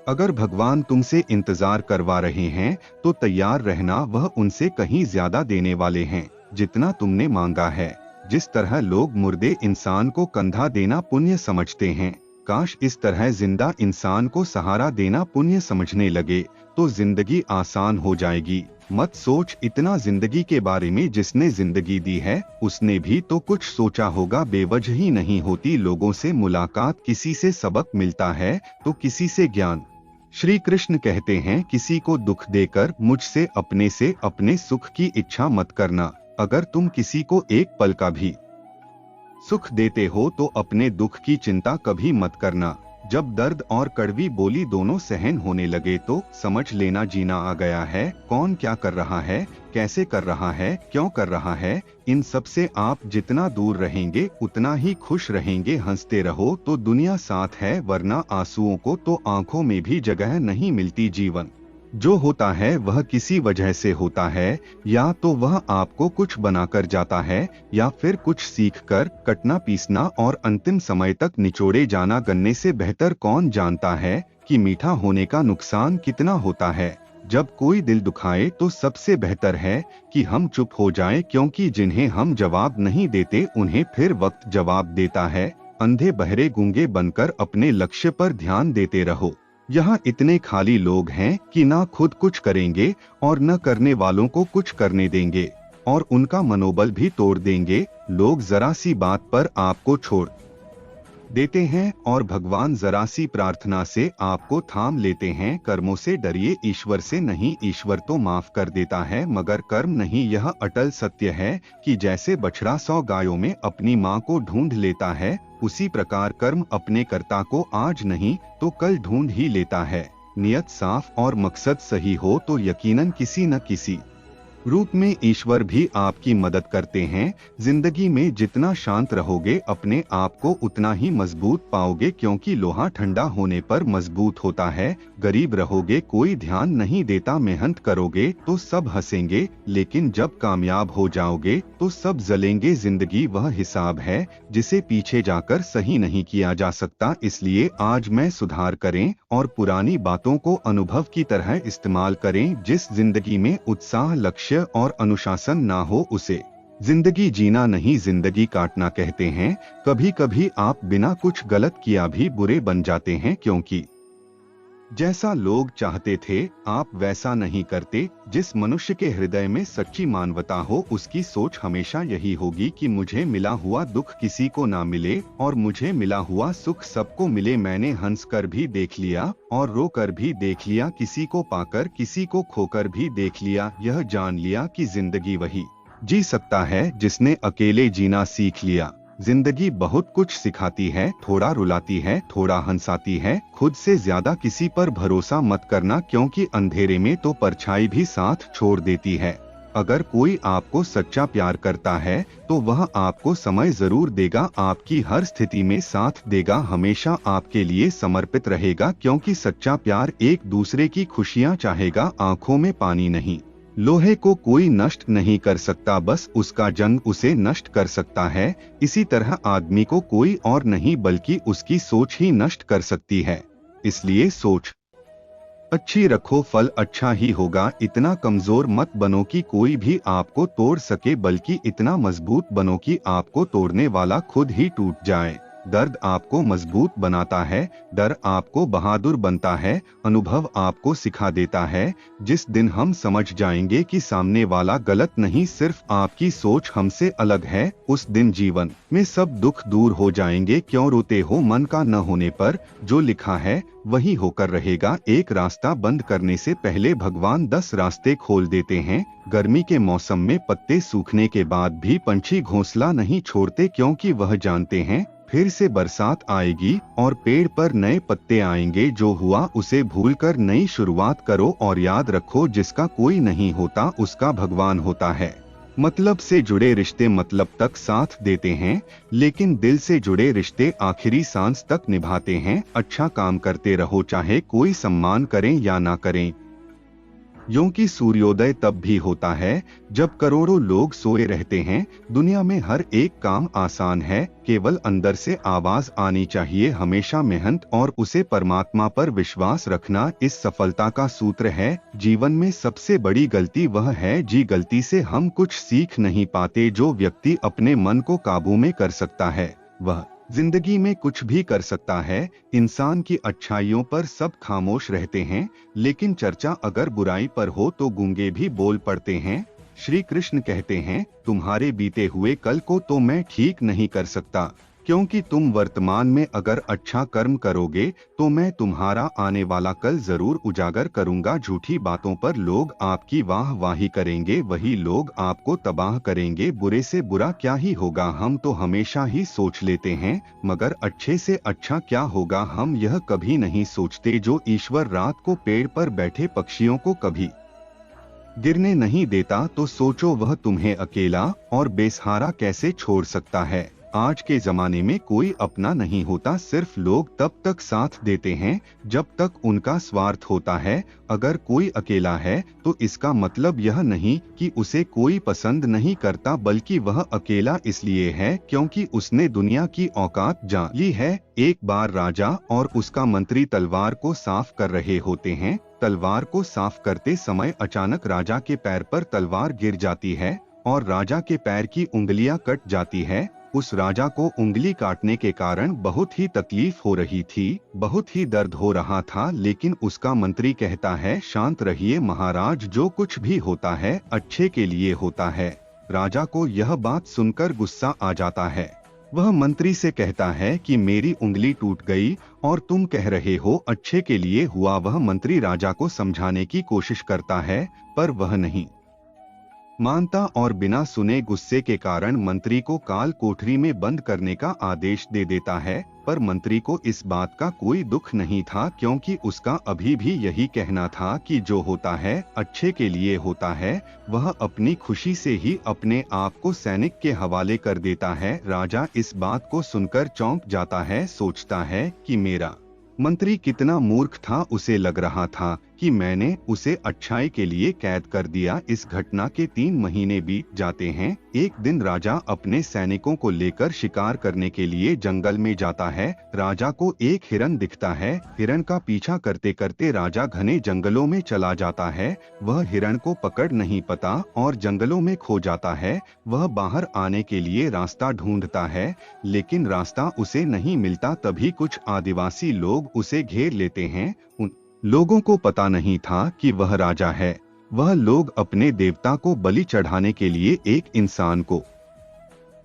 अगर भगवान तुमसे इंतजार करवा रहे हैं तो तैयार रहना, वह उनसे कहीं ज्यादा देने वाले हैं जितना तुमने मांगा है। जिस तरह लोग मुर्दे इंसान को कंधा देना पुण्य समझते हैं, काश इस तरह जिंदा इंसान को सहारा देना पुण्य समझने लगे तो जिंदगी आसान हो जाएगी। मत सोच इतना जिंदगी के बारे में, जिसने जिंदगी दी है उसने भी तो कुछ सोचा होगा। बेवजह ही नहीं होती लोगों से मुलाकात, किसी से सबक मिलता है तो किसी से ज्ञान। श्री कृष्ण कहते हैं, किसी को दुख देकर मुझसे अपने सुख की इच्छा मत करना। अगर तुम किसी को एक पल का भी सुख देते हो तो अपने दुख की चिंता कभी मत करना। जब दर्द और कड़वी बोली दोनों सहन होने लगे तो समझ लेना जीना आ गया है। कौन क्या कर रहा है, कैसे कर रहा है, क्यों कर रहा है, इन सब से आप जितना दूर रहेंगे उतना ही खुश रहेंगे। हंसते रहो तो दुनिया साथ है, वरना आंसुओं को तो आंखों में भी जगह नहीं मिलती। जीवन जो होता है वह किसी वजह से होता है, या तो वह आपको कुछ बनाकर जाता है या फिर कुछ सीखकर। कटना पीसना और अंतिम समय तक निचोड़े जाना गन्ने से बेहतर कौन जानता है कि मीठा होने का नुकसान कितना होता है। जब कोई दिल दुखाए तो सबसे बेहतर है कि हम चुप हो जाएं, क्योंकि जिन्हें हम जवाब नहीं देते उन्हें फिर वक्त जवाब देता है। अंधे बहरे गूंगे बनकर अपने लक्ष्य पर ध्यान देते रहो। यहाँ इतने खाली लोग हैं कि ना खुद कुछ करेंगे और न करने वालों को कुछ करने देंगे, और उनका मनोबल भी तोड़ देंगे। लोग जरा सी बात पर आपको छोड़ देते हैं और भगवान जरा सी प्रार्थना से आपको थाम लेते हैं। कर्मों से डरिए, ईश्वर से नहीं। ईश्वर तो माफ कर देता है मगर कर्म नहीं। यह अटल सत्य है कि जैसे बछड़ा 100 गायों में अपनी माँ को ढूंढ लेता है, उसी प्रकार कर्म अपने कर्ता को आज नहीं तो कल ढूंढ ही लेता है। नियत साफ और मकसद सही हो तो यकीनन किसी न किसी रूप में ईश्वर भी आपकी मदद करते हैं। जिंदगी में जितना शांत रहोगे अपने आप को उतना ही मजबूत पाओगे, क्योंकि लोहा ठंडा होने पर मजबूत होता है। गरीब रहोगे कोई ध्यान नहीं देता, मेहनत करोगे तो सब हंसेंगे, लेकिन जब कामयाब हो जाओगे तो सब जलेंगे। जिंदगी वह हिसाब है जिसे पीछे जाकर सही नहीं किया जा सकता। इसलिए आज में सुधार करें और पुरानी बातों को अनुभव की तरह इस्तेमाल करें। जिस जिंदगी में उत्साह, लक्ष्य और अनुशासन ना हो उसे जिंदगी जीना नहीं, जिंदगी काटना कहते हैं। कभी कभी आप बिना कुछ गलत किया भी बुरे बन जाते हैं, क्योंकि जैसा लोग चाहते थे आप वैसा नहीं करते। जिस मनुष्य के हृदय में सच्ची मानवता हो उसकी सोच हमेशा यही होगी कि मुझे मिला हुआ दुख किसी को ना मिले और मुझे मिला हुआ सुख सबको मिले। मैंने हंस कर भी देख लिया और रो कर भी देख लिया, किसी को पाकर किसी को खोकर भी देख लिया। यह जान लिया कि जिंदगी वही जी सकता है जिसने अकेले जीना सीख लिया। जिंदगी बहुत कुछ सिखाती है, थोड़ा रुलाती है, थोड़ा हंसाती है। खुद से ज्यादा किसी पर भरोसा मत करना, क्योंकि अंधेरे में तो परछाई भी साथ छोड़ देती है। अगर कोई आपको सच्चा प्यार करता है तो वह आपको समय जरूर देगा, आपकी हर स्थिति में साथ देगा, हमेशा आपके लिए समर्पित रहेगा। क्योंकि सच्चा प्यार एक दूसरे की खुशियाँ चाहेगा, आंखों में पानी नहीं। लोहे को कोई नष्ट नहीं कर सकता, बस उसका जंग उसे नष्ट कर सकता है। इसी तरह आदमी को कोई और नहीं बल्कि उसकी सोच ही नष्ट कर सकती है। इसलिए सोच अच्छी रखो, फल अच्छा ही होगा। इतना कमजोर मत बनो कि कोई भी आपको तोड़ सके, बल्कि इतना मजबूत बनो कि आपको तोड़ने वाला खुद ही टूट जाए। दर्द आपको मजबूत बनाता है, डर आपको बहादुर बनता है, अनुभव आपको सिखा देता है। जिस दिन हम समझ जाएंगे कि सामने वाला गलत नहीं, सिर्फ आपकी सोच हमसे अलग है, उस दिन जीवन में सब दुख दूर हो जाएंगे। क्यों रोते हो मन का न होने पर? जो लिखा है वही होकर रहेगा। एक रास्ता बंद करने से पहले भगवान 10 रास्ते खोल देते हैं। गर्मी के मौसम में पत्ते सूखने के बाद भी पंछी घोंसला नहीं छोड़ते, क्योंकि वह जानते हैं फिर से बरसात आएगी और पेड़ पर नए पत्ते आएंगे। जो हुआ उसे भूलकर नई शुरुआत करो और याद रखो जिसका कोई नहीं होता उसका भगवान होता है। मतलब से जुड़े रिश्ते मतलब तक साथ देते हैं, लेकिन दिल से जुड़े रिश्ते आखिरी सांस तक निभाते हैं। अच्छा काम करते रहो, चाहे कोई सम्मान करें या ना करें। यूं कि सूर्योदय तब भी होता है जब करोड़ों लोग सोए रहते हैं। दुनिया में हर एक काम आसान है, केवल अंदर से आवाज आनी चाहिए। हमेशा मेहनत और उसे परमात्मा पर विश्वास रखना इस सफलता का सूत्र है। जीवन में सबसे बड़ी गलती वह है जी गलती से हम कुछ सीख नहीं पाते। जो व्यक्ति अपने मन को काबू में कर सकता है वह जिंदगी में कुछ भी कर सकता है। इंसान की अच्छाइयों पर सब खामोश रहते हैं, लेकिन चर्चा अगर बुराई पर हो तो गूंगे भी बोल पड़ते हैं। श्री कृष्ण कहते हैं, तुम्हारे बीते हुए कल को तो मैं ठीक नहीं कर सकता, क्योंकि तुम वर्तमान में अगर अच्छा कर्म करोगे तो मैं तुम्हारा आने वाला कल जरूर उजागर करूंगा। झूठी बातों पर लोग आपकी वाहवाही करेंगे, वही लोग आपको तबाह करेंगे। बुरे से बुरा क्या ही होगा हम तो हमेशा ही सोच लेते हैं, मगर अच्छे से अच्छा क्या होगा हम यह कभी नहीं सोचते। जो ईश्वर रात को पेड़ पर बैठे पक्षियों को कभी गिरने नहीं देता, तो सोचो वह तुम्हें अकेला और बेसहारा कैसे छोड़ सकता है। आज के जमाने में कोई अपना नहीं होता, सिर्फ लोग तब तक साथ देते हैं जब तक उनका स्वार्थ होता है। अगर कोई अकेला है तो इसका मतलब यह नहीं कि उसे कोई पसंद नहीं करता, बल्कि वह अकेला इसलिए है क्योंकि उसने दुनिया की औकात जान ली है। एक बार राजा और उसका मंत्री तलवार को साफ कर रहे होते हैं। तलवार को साफ करते समय अचानक राजा के पैर पर तलवार गिर जाती है और राजा के पैर की उंगलियां कट जाती है। उस राजा को उंगली काटने के कारण बहुत ही तकलीफ हो रही थी, बहुत ही दर्द हो रहा था, लेकिन उसका मंत्री कहता है, शांत रहिए महाराज, जो कुछ भी होता है अच्छे के लिए होता है। राजा को यह बात सुनकर गुस्सा आ जाता है। वह मंत्री से कहता है कि मेरी उंगली टूट गई और तुम कह रहे हो अच्छे के लिए हुआ। वह मंत्री राजा को समझाने की कोशिश करता है, पर वह नहीं मानता और बिना सुने गुस्से के कारण मंत्री को काल कोठरी में बंद करने का आदेश दे देता है। पर मंत्री को इस बात का कोई दुख नहीं था, क्योंकि उसका अभी भी यही कहना था कि जो होता है अच्छे के लिए होता है। वह अपनी खुशी से ही अपने आप को सैनिक के हवाले कर देता है। राजा इस बात को सुनकर चौंक जाता है, सोचता है कि मेरा मंत्री कितना मूर्ख था। उसे लग रहा था कि मैंने उसे अच्छाई के लिए कैद कर दिया। इस घटना के 3 महीने बीत जाते हैं। एक दिन राजा अपने सैनिकों को लेकर शिकार करने के लिए जंगल में जाता है। राजा को एक हिरन दिखता है। हिरन का पीछा करते करते राजा घने जंगलों में चला जाता है। वह हिरन को पकड़ नहीं पाता और जंगलों में खो जाता है। वह बाहर आने के लिए रास्ता ढूंढता है, लेकिन रास्ता उसे नहीं मिलता। तभी कुछ आदिवासी लोग उसे घेर लेते हैं। उन लोगों को पता नहीं था कि वह राजा है। वह लोग अपने देवता को बलि चढ़ाने के लिए एक इंसान को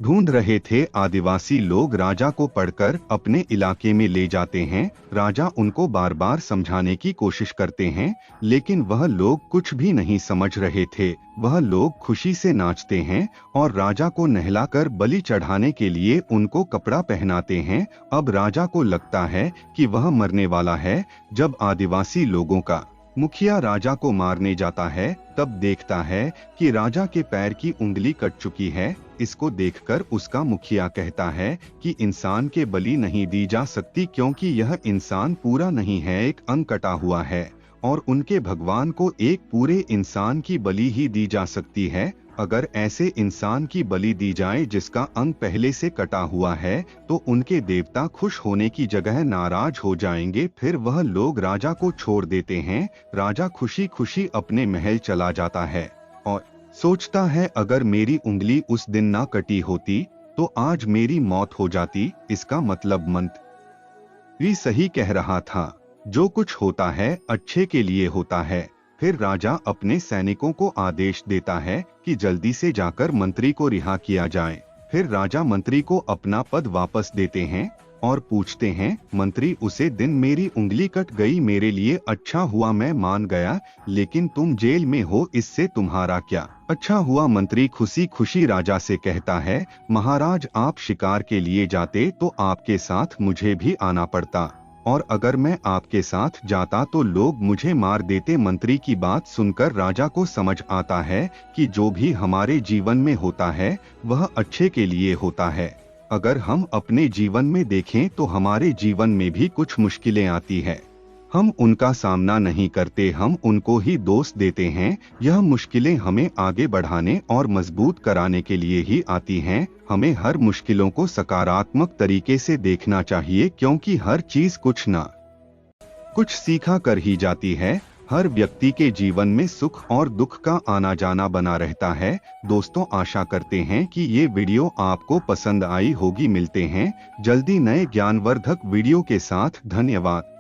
ढूंढ रहे थे। आदिवासी लोग राजा को पकड़कर अपने इलाके में ले जाते हैं। राजा उनको बार बार समझाने की कोशिश करते हैं, लेकिन वह लोग कुछ भी नहीं समझ रहे थे। वह लोग खुशी से नाचते हैं और राजा को नहलाकर बलि चढ़ाने के लिए उनको कपड़ा पहनाते हैं। अब राजा को लगता है कि वह मरने वाला है। जब आदिवासी लोगों का मुखिया राजा को मारने जाता है, तब देखता है कि राजा के पैर की उंगली कट चुकी है। इसको देखकर उसका मुखिया कहता है कि इंसान के बलि नहीं दी जा सकती, क्योंकि यह इंसान पूरा नहीं है, एक अंग कटा हुआ है, और उनके भगवान को एक पूरे इंसान की बलि ही दी जा सकती है। अगर ऐसे इंसान की बलि दी जाए जिसका अंग पहले से कटा हुआ है, तो उनके देवता खुश होने की जगह नाराज हो जाएंगे। फिर वह लोग राजा को छोड़ देते हैं। राजा खुशी खुशी अपने महल चला जाता है और सोचता है, अगर मेरी उंगली उस दिन ना कटी होती तो आज मेरी मौत हो जाती। इसका मतलब मंत्री सही कह रहा था, जो कुछ होता है अच्छे के लिए होता है। फिर राजा अपने सैनिकों को आदेश देता है कि जल्दी से जाकर मंत्री को रिहा किया जाए। फिर राजा मंत्री को अपना पद वापस देते हैं और पूछते हैं, मंत्री उसे दिन मेरी उंगली कट गई, मेरे लिए अच्छा हुआ, मैं मान गया, लेकिन तुम जेल में हो, इससे तुम्हारा क्या अच्छा हुआ? मंत्री खुशी खुशी राजा से कहता है, महाराज आप शिकार के लिए जाते तो आपके साथ मुझे भी आना पड़ता, और अगर मैं आपके साथ जाता तो लोग मुझे मार देते। मंत्री की बात सुनकर राजा को समझ आता है कि जो भी हमारे जीवन में होता है वह अच्छे के लिए होता है। अगर हम अपने जीवन में देखें तो हमारे जीवन में भी कुछ मुश्किलें आती है। हम उनका सामना नहीं करते, हम उनको ही दोष देते हैं। यह मुश्किलें हमें आगे बढ़ाने और मजबूत कराने के लिए ही आती हैं। हमें हर मुश्किलों को सकारात्मक तरीके से देखना चाहिए, क्योंकि हर चीज कुछ न कुछ सीखा कर ही जाती है। हर व्यक्ति के जीवन में सुख और दुख का आना जाना बना रहता है। दोस्तों, आशा करते हैं कि ये वीडियो आपको पसंद आई होगी। मिलते हैं जल्दी नए ज्ञानवर्धक वीडियो के साथ। धन्यवाद।